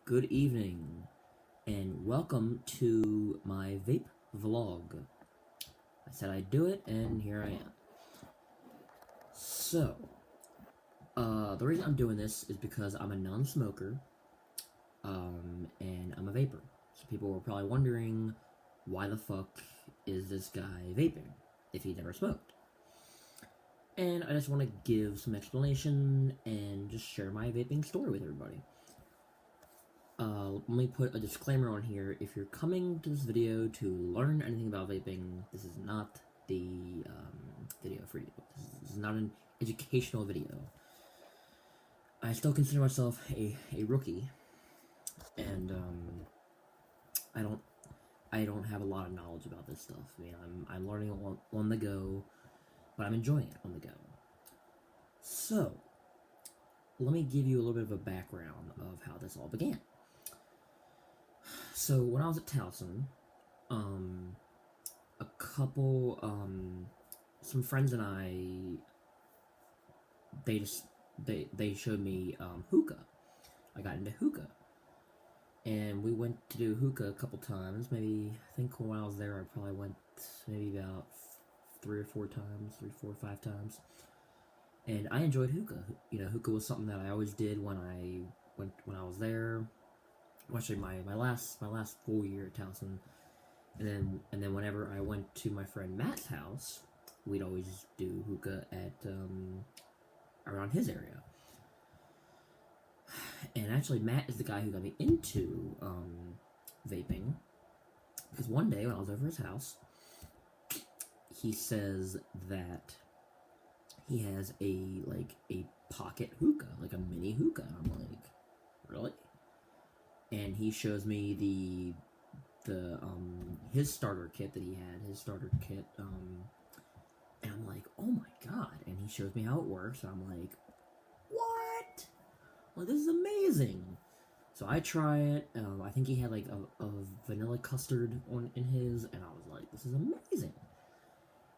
Good evening, and welcome to my vape vlog. I said I'd do it, and here I am. So, the reason I'm doing this is because I'm a non-smoker, and I'm a vapor. So people were probably wondering, why the fuck is this guy vaping, if he never smoked? And I just want to give some explanation and just share my vaping story with everybody. Let me put a disclaimer on here. If you're coming to this video to learn anything about vaping, this is not the video for you. This is not an educational video. I still consider myself a rookie, and I don't have a lot of knowledge about this stuff. I mean, I'm learning on the go, but I'm enjoying it on the go. So, let me give you a little bit of a background of how this all began. So when I was at Towson, a couple, some friends and I, they showed me hookah. I got into hookah, and we went to do hookah a couple times. Maybe I think when I was there, I probably went maybe about 3 or 4 times, 3, 4, 5 times. And I enjoyed hookah. You know, hookah was something that I always did when I was there. Actually, my last full year at Towson, and then whenever I went to my friend Matt's house, we'd always do hookah at around his area. And actually, Matt is the guy who got me into vaping, because one day when I was over his house, he says that he has a pocket hookah, like a mini hookah. And I'm like, really? And he shows me his starter kit that he had, and I'm like, oh my god. And he shows me how it works, and I'm like, what? Well, this is amazing. So I try it. I think he had like a vanilla custard in his, and I was like, this is amazing.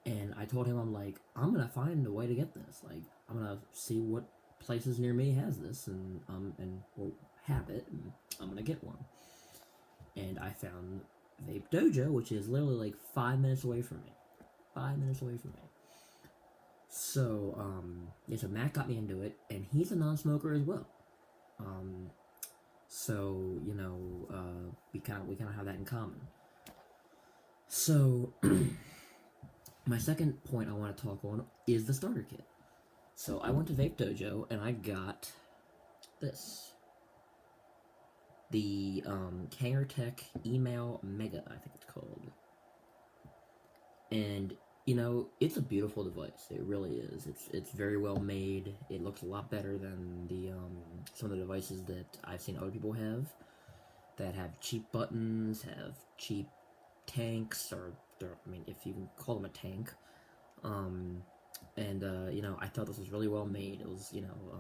And I told him, I'm like, I'm gonna find a way to get this. Like, I'm gonna see what places near me has this, and we'll have it, and I'm gonna get one. And I found Vape Dojo, which is literally like 5 minutes away from me. 5 minutes away from me. So, yeah, so Matt got me into it, and he's a non-smoker as well. So, you know, we kind of have that in common. So, my second point I want to talk on is the starter kit. So, I went to Vape Dojo, and I got this. The Kangertech Email Mega, I think it's called. And, you know, it's a beautiful device. It really is. It's very well made. It looks a lot better than the some of the devices that I've seen other people have, that have cheap buttons, have cheap tanks, or I mean, if you can call them a tank. You know, I thought this was really well made. It was, you know,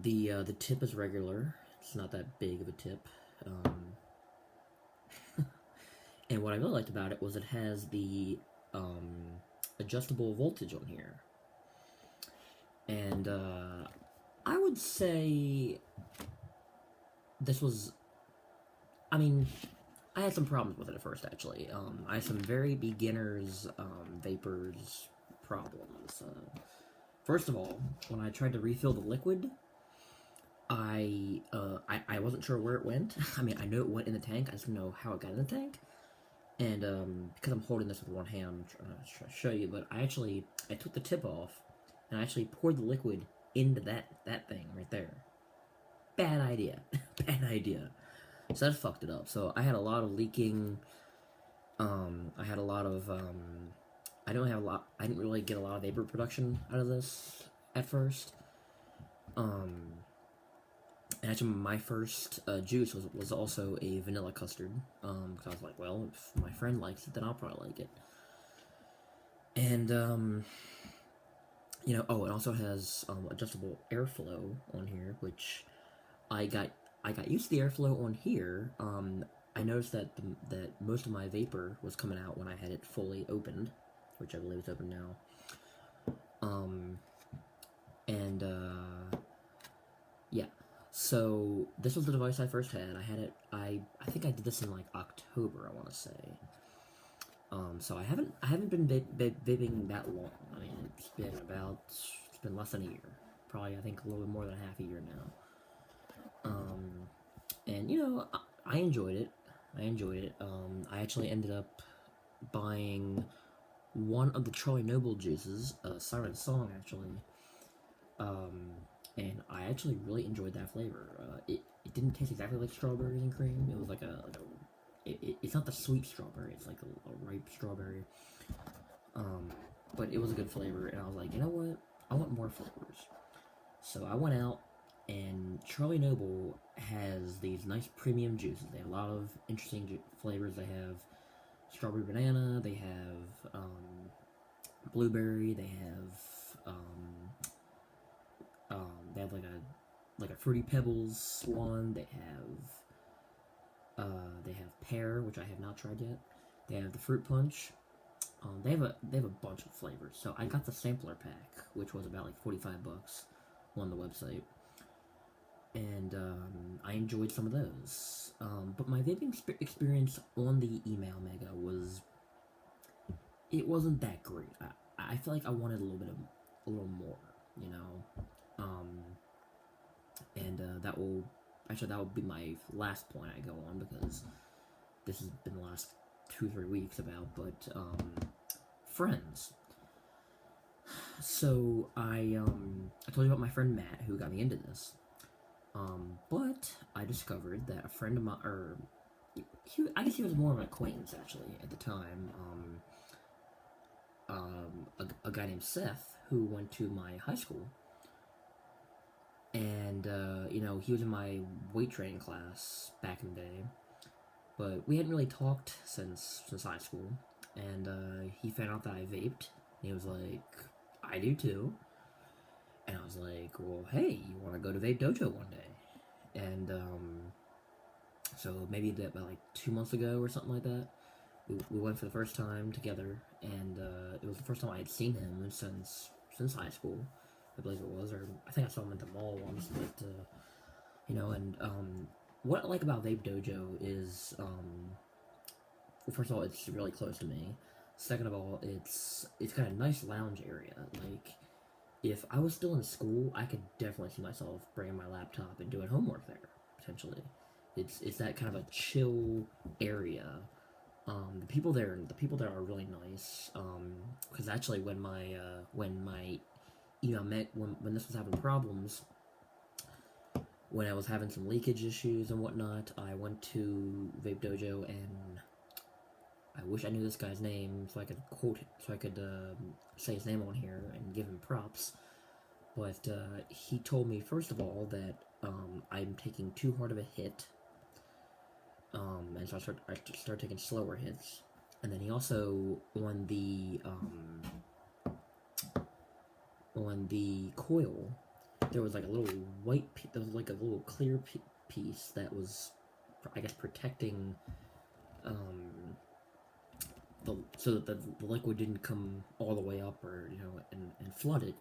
the tip is regular. It's not that big of a tip. And what I really liked about it was it has the adjustable voltage on here. And I would say this was, I mean, I had some problems with it at first, actually. I had some very beginners, vapors problems. First of all, when I tried to refill the liquid, I wasn't sure where it went. I mean, I knew it went in the tank, I just didn't know how it got in the tank. And because I'm holding this with one hand, I'm trying to show you, but I took the tip off, and I actually poured the liquid into that thing right there. Bad idea. Bad idea. So that fucked it up. So I had a lot of leaking. I had a lot of, I didn't really get a lot of vapor production out of this at first. And actually, my first juice was also a vanilla custard, because I was like, well, if my friend likes it, then I'll probably like it. And, you know, oh, it also has adjustable airflow on here, which I got used to the airflow on here. I noticed that that most of my vapor was coming out when I had it fully opened, which I believe is open now. Yeah. So this was the device I first had. I had it. I think I did this in like October, I want to say. So I haven't been vaping that long. I mean, it's been less than a year. Probably I think a little bit more than half a year now. And I enjoyed it. I enjoyed it. I actually ended up buying one of the Charlie Noble juices, Siren Song actually. Um, and I actually really enjoyed that flavor. It didn't taste exactly like strawberries and cream. It was like it's not the sweet strawberry. It's like a ripe strawberry. Um, but it was a good flavor, and I was like, you know what? I want more flavors. So I went out, and Charlie Noble has these nice premium juices. They have a lot of interesting flavors. They have strawberry banana. They have blueberry. They have like a fruity pebbles one. They have pear, which I have not tried yet. They have the fruit punch. They have a bunch of flavors. So I got the sampler pack, which was about like $45 on the website, and I enjoyed some of those. But my vaping experience on the email mega it wasn't that great. I feel like I wanted a little more, you know. And that will be my last point I go on, because this has been the last 2-3 weeks about. But friends. So I told you about my friend Matt, who got me into this. But I discovered that a friend of mine, or I guess he was more of an acquaintance actually at the time. A guy named Seth, who went to my high school, and he was in my weight training class back in the day, but we hadn't really talked since high school. And he found out that I vaped, and he was like, "I do too." And I was like, "Well, hey, you want to go to Vape Dojo one day?" And so maybe about like 2 months ago or something like that, we went for the first time together, and it was the first time I had seen him since high school, I believe it was, or I think I saw him at the mall once. But and what I like about Vape Dojo is, well, first of all, it's really close to me. Second of all, it's got a nice lounge area. Like, if I was still in school, I could definitely see myself bringing my laptop and doing homework there, potentially. It's that kind of a chill area. The people there are really nice. Because actually, when my when this was having problems, when I was having some leakage issues and whatnot, I went to Vape Dojo, and I wish I knew this guy's name so I could say his name on here and give him props. But he told me, first of all, that I'm taking too hard of a hit, and so I started taking slower hits. And then he also, on the coil, there was like a little there was like a little clear piece that was, I guess, protecting so that the liquid didn't come all the way up, or and flood it.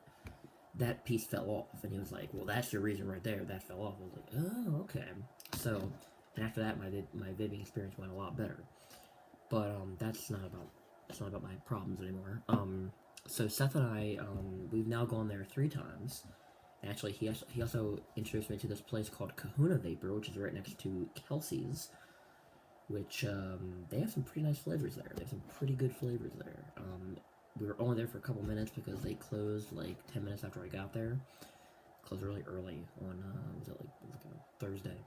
That piece fell off, and he was like, "Well, that's your reason right there. That fell off." I was like, "Oh, okay." So, and after that, my vaping experience went a lot better. But that's not about my problems anymore. So Seth and I, we've now gone there 3 times. And actually, he also introduced me to this place called Kahuna Vapor, which is right next to Kelsey's, which they have some pretty nice flavors there. They have some pretty good flavors there. We were only there for a couple minutes because they closed like 10 minutes after I got there. Closed really early on, was it like a Thursday?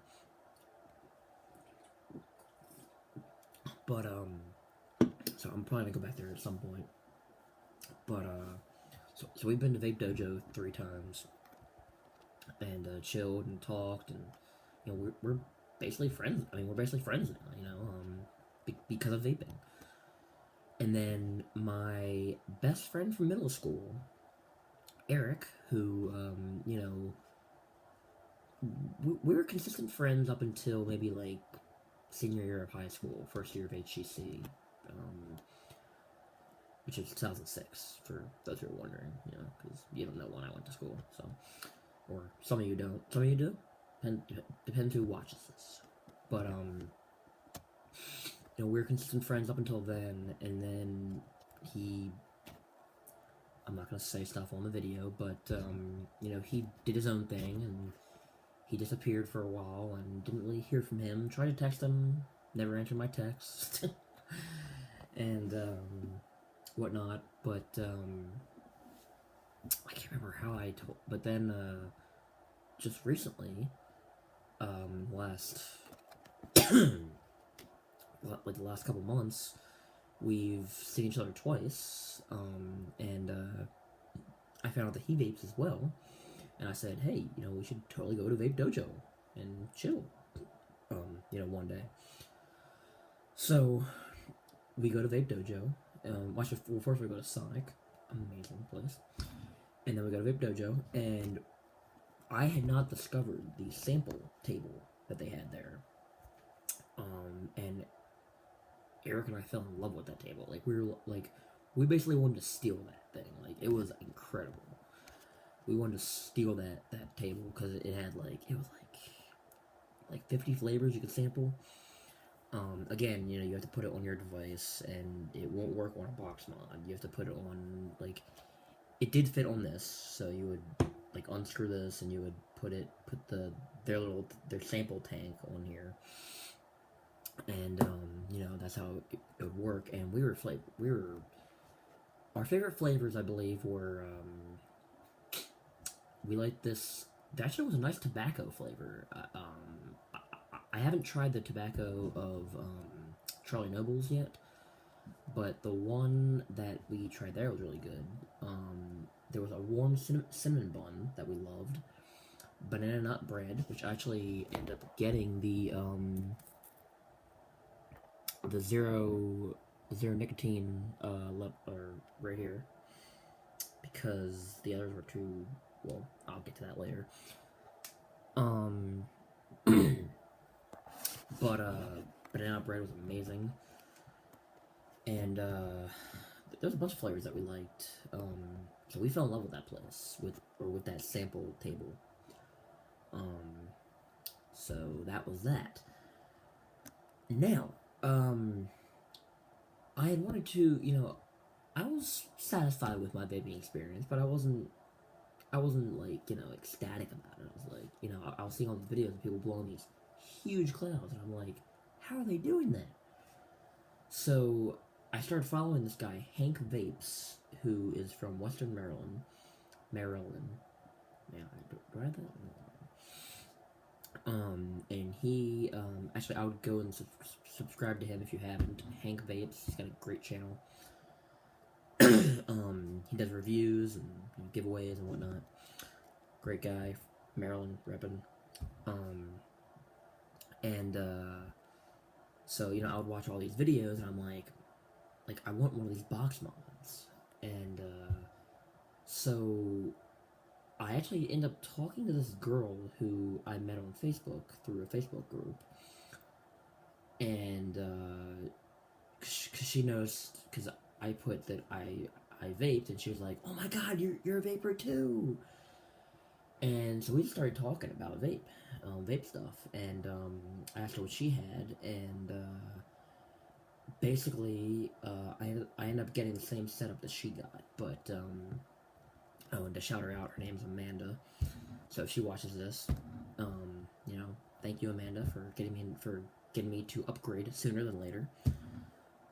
But so I'm probably gonna go back there at some point. But so we've been to Vape Dojo 3 times, and chilled and talked, and we're basically friends. I mean, we're basically friends now. Because of vaping. And then my best friend from middle school, Eric, who we were consistent friends up until maybe like senior year of high school, first year of HCC, which is 2006, for those who are wondering, because you don't know when I went to school, so, or some of you don't. Some of you do? Depends who watches this. But we were consistent friends up until then, and then he. I'm not gonna say stuff on the video, but he did his own thing, and he disappeared for a while, and didn't really hear from him. Tried to text him, never answered my text, and whatnot. But I can't remember how I told. But then just recently, last like the last couple months, we've seen each other twice, and I found out that he vapes as well, and I said, hey, we should totally go to Vape Dojo and chill, one day. So we go to Vape Dojo. First we go to Sonic, amazing place, and then we go to Vape Dojo, and I had not discovered the sample table that they had there, and Eric and I fell in love with that table. Like, we basically wanted to steal that thing. Like, it was incredible. We wanted to steal that table because it had it was like 50 flavors you could sample. Again, you have to put it on your device, and it won't work on a box mod. You have to put it on, it did fit on this, so you would unscrew this, and you would put their sample tank on here. And that's how it would work. And our favorite flavors, I believe, were we liked this. That actually was a nice tobacco flavor. I haven't tried the tobacco of Charlie Noble's yet, but the one that we tried there was really good. There was a warm cinnamon bun that we loved, banana nut bread, which I actually ended up getting the zero nicotine right here, because the others were too, well, I'll get to that later. But banana bread was amazing, and there's a bunch of flavors that we liked. So we fell in love with that place with that sample table. So that was that. Now, I had wanted to, I was satisfied with my vaping experience, but I wasn't ecstatic about it. I was like, I was seeing all the videos of people blowing these huge clouds, and I'm like, how are they doing that? So I started following this guy, Hank Vapes, who is from Western Maryland. Yeah, do I have that? And he, actually, I would go and subscribe to him if you haven't. Hank Vapes, he's got a great channel. He does reviews and giveaways and whatnot. Great guy, Maryland reppin'. So, I would watch all these videos, and I'm like, I want one of these box mods. And, so I actually end up talking to this girl who I met on Facebook through a Facebook group, and cause she knows, cause I put that I vaped, and she was like, "Oh my God, you're a vapor too!" And so we just started talking about vape stuff, and I asked her what she had, and basically I ended up getting the same setup that she got, but I wanted to shout her out. Her name's Amanda. So if she watches this, thank you, Amanda, for getting me to upgrade sooner than later.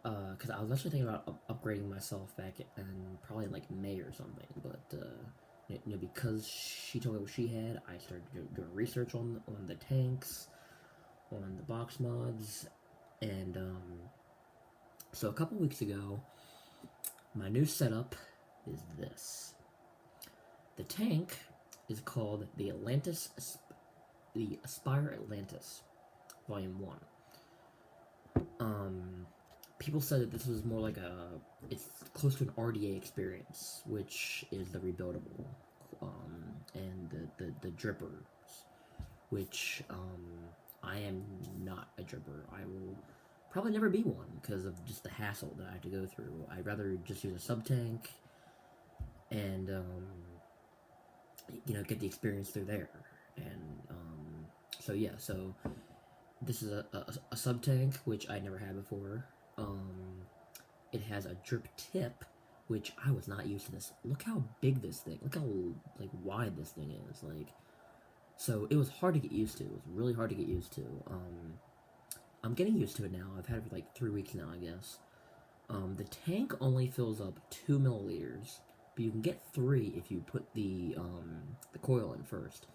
Because I was actually thinking about upgrading myself back in probably May or something, but because she told me what she had, I started doing research on the tanks, on the box mods, and so a couple weeks ago, my new setup is this. The tank is called the Aspire Atlantis, Volume 1. People said that this was more it's close to an RDA experience, which is the rebuildable, and the drippers, which, I am not a dripper. I will probably never be one, because of just the hassle that I have to go through. I'd rather just use a sub-tank, and, get the experience through there, and, So yeah, so this is a sub tank which I never had before. It has a drip tip, which I was not used to this. Look how big this thing. Look how like wide this thing is. Like, so it was hard to get used to. It was really hard to get used to. I'm getting used to it now. I've had it for like 3 weeks now, I guess. The tank only fills up 2 milliliters, but you can get 3 if you put the coil in first.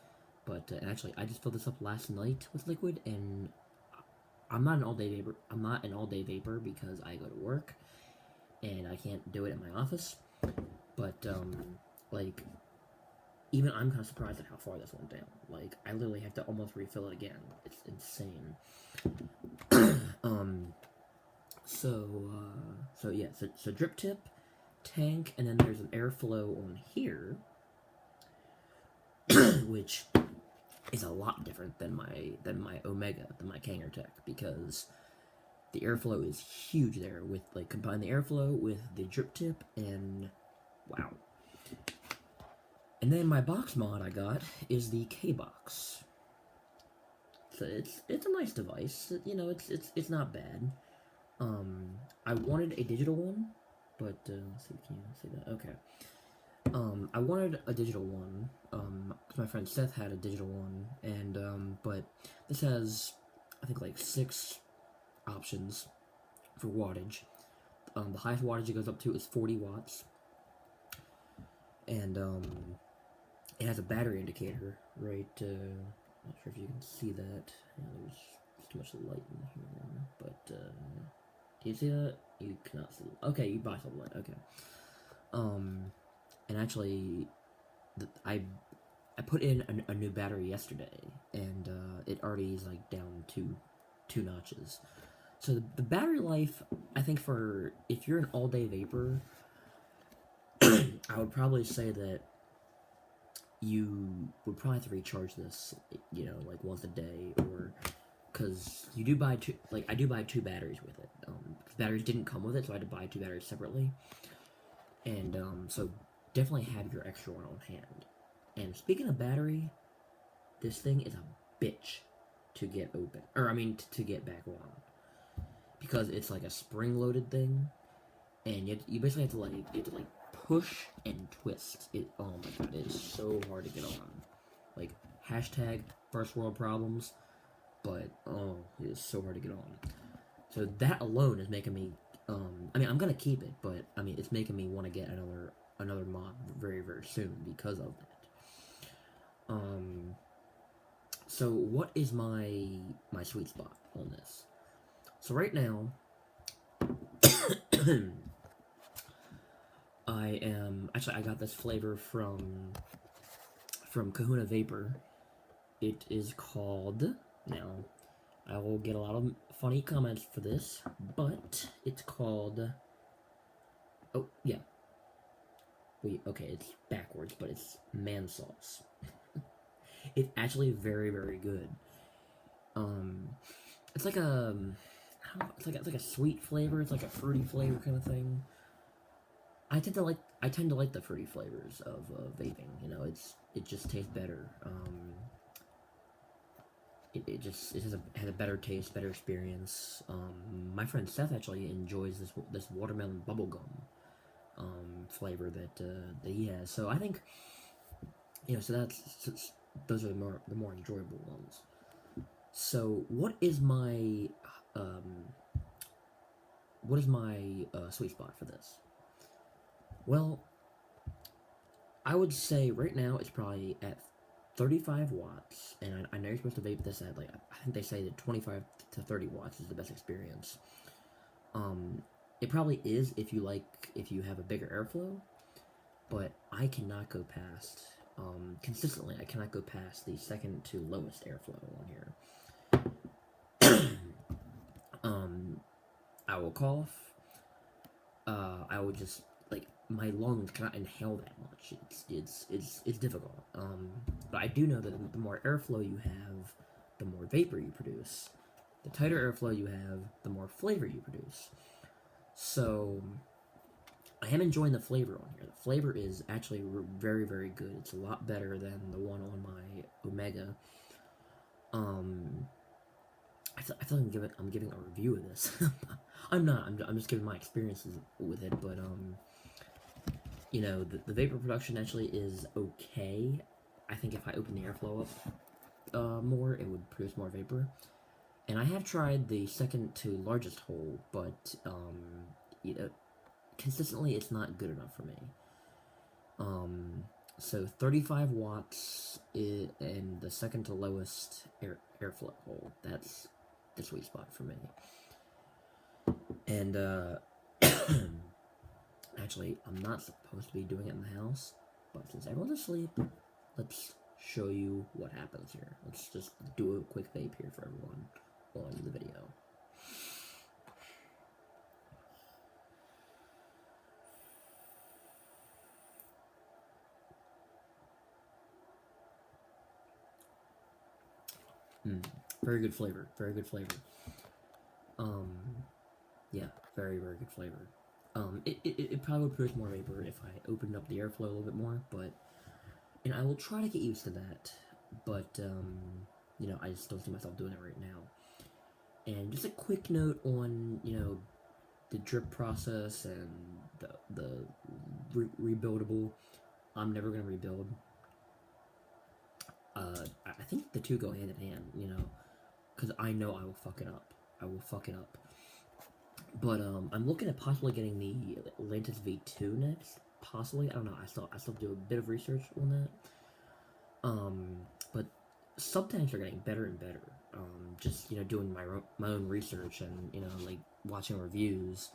But actually, I just filled this up last night with liquid, and I'm not an all-day vapor. I'm not an all-day vapor because I go to work, and I can't do it in my office. But like, even I'm kind of surprised at how far this went down. Like, I literally have to almost refill it again. It's insane. So yeah, so drip tip, tank, and then there's an airflow on here, which is a lot different than my Omega, than my Kanger Tech, because the airflow is huge there. With like, combine the airflow with the drip tip, and wow. And then my box mod I got is the K box. So it's a nice device. You know, it's not bad. I wanted a digital one, but let's see, can you see that? Okay. I wanted a digital one, because my friend Seth had a digital one, and but this has, I think, like 6 options for wattage. The highest wattage it goes up to is 40 watts, and it has a battery indicator, right? Not sure if you can see that. Yeah, there's too much light in here, but can you see that? You cannot see. Okay, you buy some light. Okay. And actually, I put in a new battery yesterday, and it already is like down two notches. So the battery life, I think, for if you're an all-day vapor, I would probably say that you would probably have to recharge this, you know, like once a day, or because you do buy two. Like, I do buy 2 batteries with it. Because batteries didn't come with it, so I had to buy 2 batteries separately. And so definitely have your extra one on hand. And speaking of battery, this thing is a bitch to get open, or I mean to get back on, because it's like a spring-loaded thing, and you basically have to like push and twist it. Oh my god, it is so hard to get on. Like, hashtag first world problems, but oh, it is so hard to get on. So that alone is making me, I mean, I'm gonna keep it, but I mean, it's making me want to get another mod very, very soon because of that. So what is my sweet spot on this? So right now, I got this flavor from Kahuna Vapor. It is called, now, I will get a lot of funny comments for this, but it's called, oh, yeah. Wait, okay, it's backwards, but it's man sauce. It's actually very, very good. It's like a, it's like a sweet flavor. It's like a fruity flavor kind of thing. I tend to like the fruity flavors of vaping. You know, it just tastes better. It has a better taste, better experience. My friend Seth actually enjoys this watermelon bubblegum flavor that he has. So I think, you know, those are the more enjoyable ones. So what is my sweet spot for this? Well, I would say right now it's probably at 35 watts, and I know you're supposed to vape this at, like, I think they say that 25 to 30 watts is the best experience. It probably is if you have a bigger airflow, but I cannot go past, consistently, I cannot go past the second to lowest airflow on here. I will cough, I will just, like, my lungs cannot inhale that much. It's difficult. But I do know that the more airflow you have, the more vapor you produce. The tighter airflow you have, the more flavor you produce. So I am enjoying the flavor on here. The flavor is actually very, very good. It's a lot better than the one on my Omega. Um, I feel like I'm giving a review of this. I'm not. I'm just giving my experiences with it. But you know, the vapor production actually is okay. I think if I open the airflow up more, it would produce more vapor. And I have tried the second to largest hole, but you know, consistently it's not good enough for me. So 35 watts in the second to lowest airflow hole. That's the sweet spot for me. And actually, I'm not supposed to be doing it in the house, but since everyone's asleep, let's show you what happens here. Let's just do a quick vape here for everyone on the video. Very good flavor. Very good flavor. Yeah, very, very good flavor. It probably would produce more vapor if I opened up the airflow a little bit more, but, and I will try to get used to that, but, you know, I just don't see myself doing it right now. And just a quick note on, you know, the drip process and the rebuildable. I'm never going to rebuild. I think the two go hand in hand, you know, because I know I will fuck it up. I will fuck it up. But I'm looking at possibly getting the Atlantis V2 next. Possibly, I don't know. I still do a bit of research on that. But sub tanks are getting better and better. Just, you know, doing my own research and, you know, like watching reviews.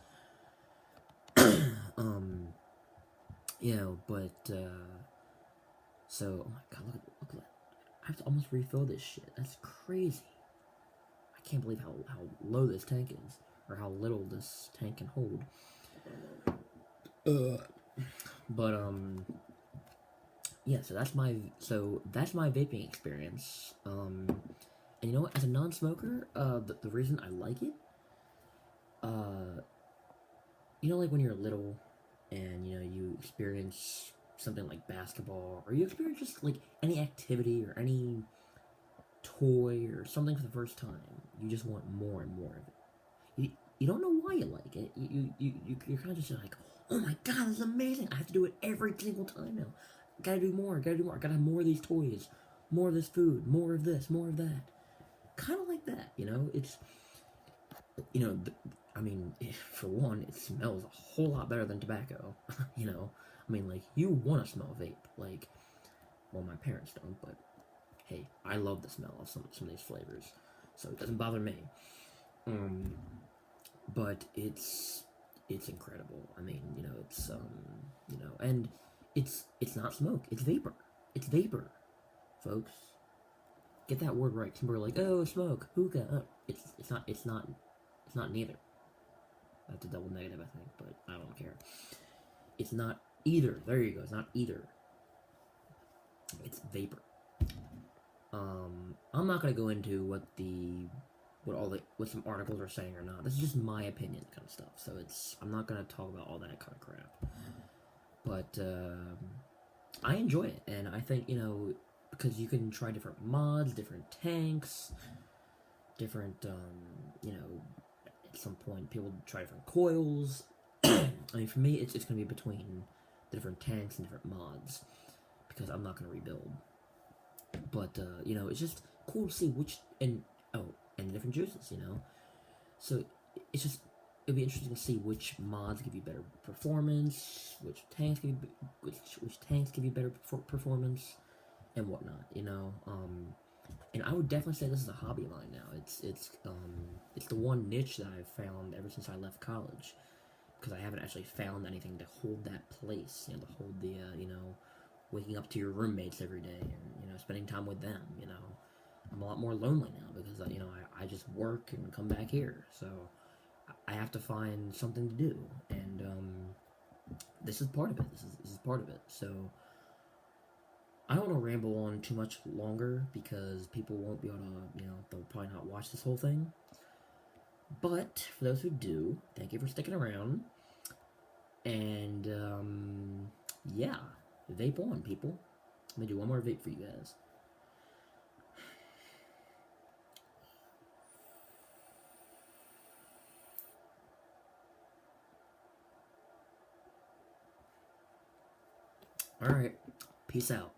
You know, but so, oh my god, look at that. I have to almost refill this shit. That's crazy. I can't believe how low this tank is, or how little this tank can hold. But yeah, so that's my vaping experience. And you know what? As a non-smoker, the reason I like it, you know, like when you're little, and you know you experience something like basketball, or you experience just like any activity or any toy or something for the first time, you just want more and more of it. You don't know why you like it. You're kind of just like, oh my god, this is amazing. I have to do it every single time now. Gotta do more. Gotta have more of these toys, more of this food, more of this, more of that. Kind of like that, you know. It's, you know, I mean, for one, it smells a whole lot better than tobacco. You know, I mean, like, you want to smell vape. Like, well, my parents don't, but hey, I love the smell of some of these flavors, so it doesn't bother me. But it's incredible. I mean, you know, it's you know, and it's not smoke. It's vapor. It's vapor, folks. Get that word right. Some are like, oh, smoke, hookah. It's not neither. That's a double negative, I think, but I don't care. It's not either. There you go. It's not either. It's vapor. I'm not gonna go into what some articles are saying or not. This is just my opinion, kind of stuff. So I'm not gonna talk about all that kind of crap. But I enjoy it, and I think, you know, because you can try different mods, different tanks, different you know, at some point people try different coils. I mean, for me, it's gonna be between the different tanks and different mods, because I'm not gonna rebuild. But you know, it's just cool to see which and the different juices, you know. So it'd be interesting to see which mods give you better performance, which tanks give you better performance, and whatnot, you know. And I would definitely say this is a hobby line now. It's the one niche that I've found ever since I left college, because I haven't actually found anything to hold that place, you know, to hold the you know, waking up to your roommates every day and, you know, spending time with them, you know. I'm a lot more lonely now because, you know, I just work and come back here, so I have to find something to do, and this is part of it. This is part of it. So I don't want to ramble on too much longer because people won't be able to, you know, they'll probably not watch this whole thing. But for those who do, thank you for sticking around, and yeah, vape on, people. I'm gonna do one more vape for you guys. Alright, peace out.